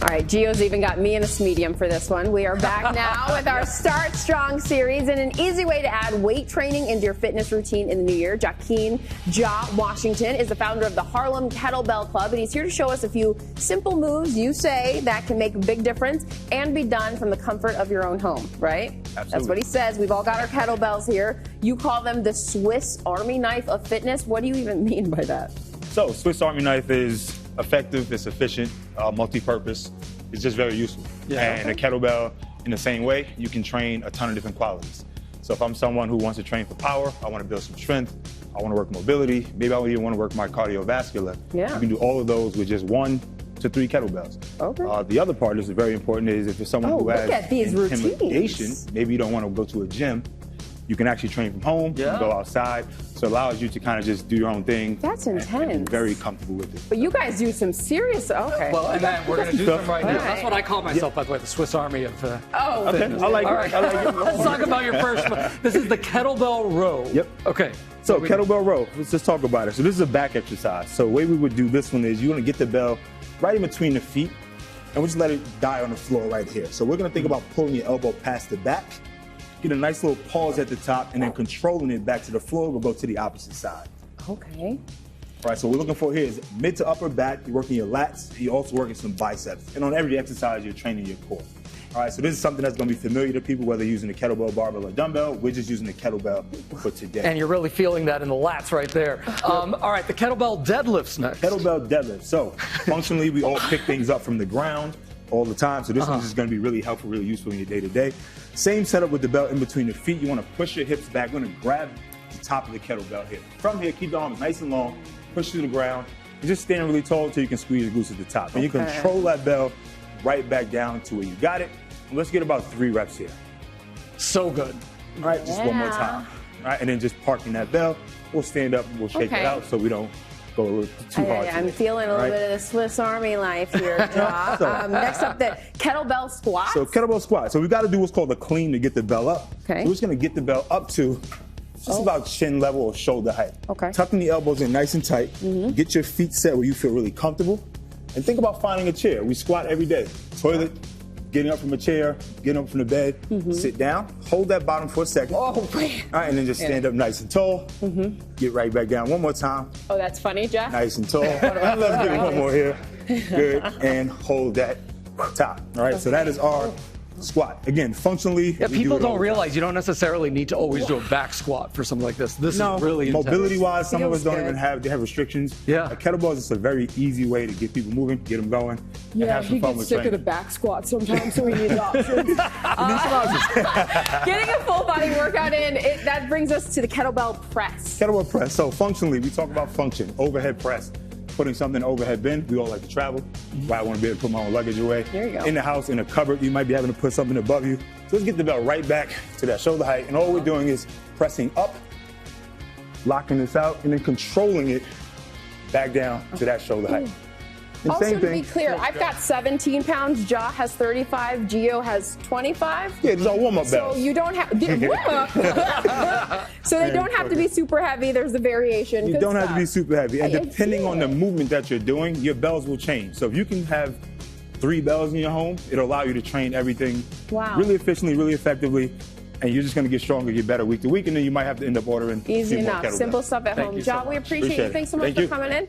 All right, Gio's even got me in a medium for this one. We are back now with our Start Strong series and an easy way to add weight training into your fitness routine in the new year. Jahkeen Washington is the founder of the Harlem Kettlebell Club, and he's here to show us a few simple moves you say that can make a big difference and be done from the comfort of your own home, right? Absolutely. That's what he says. We've all got our kettlebells here. You call them the Swiss Army knife of fitness. What do you even mean by that? So, Swiss Army knife is effective, it's efficient, multi-purpose. It's just very useful. And a kettlebell, in the same way, you can train a ton of different qualities. So if I'm someone who wants to train for power, I want to build some strength, I want to work mobility, maybe I even want to work my cardiovascular. You can do all of those with just 1 to 3 kettlebells. The other part is very important is if you're someone who has intimidation, maybe you don't want to go to a gym, you can actually train from home, you can go outside. So it allows you to kind of just do your own thing. That's intense. And be very comfortable with it. But you guys do some serious, Well, and then we're going to do them right now. That's what I call myself, by the way, the Swiss Army of okay. I like it. I like it. Let's talk about your first one. This is the kettlebell row. Okay. So kettlebell row, let's just talk about it. So this is a back exercise. So the way we would do this one is you want to get the bell right in between the feet, and we'll just let it die on the floor right here. So we're going to think about pulling your elbow past the back, get a nice little pause at the top, and then controlling it back to the floor. We'll go to the opposite side. Okay. All right, so what we're looking for here is mid to upper back. You're working your lats, and you're also working some biceps. And on every exercise, you're training your core. All right, so this is something that's going to be familiar to people, whether you're using a kettlebell, barbell, or dumbbell. We're just using the kettlebell for today. And you're really feeling that in the lats right there. All right, the kettlebell deadlifts next. Kettlebell deadlift. So functionally, we all pick things up from the ground all the time. So this is going to be really helpful, really useful in your day-to-day. Same setup with the belt in between the feet. You want to push your hips back. We're going to grab the top of the kettlebell here. From here, keep the arms nice and long, push to the ground, and just stand really tall until you can squeeze your glutes at the top. And you control that bell right back down to where you got it. And let's get about 3 reps here. So good. All right, just one more time. All right, and then just parking that bell. We'll stand up and we'll shake it out so we don't go a little too hard. I'm feeling a little bit of the Swiss Army life here, Jah. Next up, the kettlebell squat. So kettlebell squat. So we've got to do what's called a clean to get the bell up. So we're just going to get the bell up to just about chin level or shoulder height. Tucking the elbows in nice and tight. Get your feet set where you feel really comfortable. And think about finding a chair. We squat every day. Toilet, getting up from a chair, getting up from the bed, sit down, hold that bottom for a second. All right, and then just stand up nice and tall. Get right back down one more time. Oh, that's funny, Jeff. Nice and tall. Let's give it one more here. Good, and hold that top. All right, so that is our squat. Again, functionally, people don't realize you don't necessarily need to always do a back squat for something like this. This is really intense. Mobility-wise, some of us don't even have they have restrictions. A kettlebell is just a very easy way to get people moving, get them going, and have some fun with training. He gets sick of the back squat sometimes, so we need options. Getting a full body workout in, that brings us to the kettlebell press. Kettlebell press. So functionally, we talk about function, overhead press. Putting something in an overhead bin. We all like to travel. I want to be able to put my own luggage away. There you go. In the house, in a cupboard, you might be having to put something above you. So let's get the bell right back to that shoulder height. And all we're doing is pressing up, locking this out, and then controlling it back down to that shoulder height. And also, same to be clear, I've got 17 pounds, Jah has 35, Gio has 25. Yeah, these are warm-up bells. So you don't have, so they don't have to be super heavy. There's a variation. You don't have to be super heavy. And depending on the movement that you're doing, your bells will change. So if you can have 3 bells in your home, it'll allow you to train everything really efficiently, really effectively. And you're just going to get stronger, get better week to week, and then you might have to end up ordering easy enough. Simple stuff at home. Jah, we appreciate you. Thanks so much for coming in.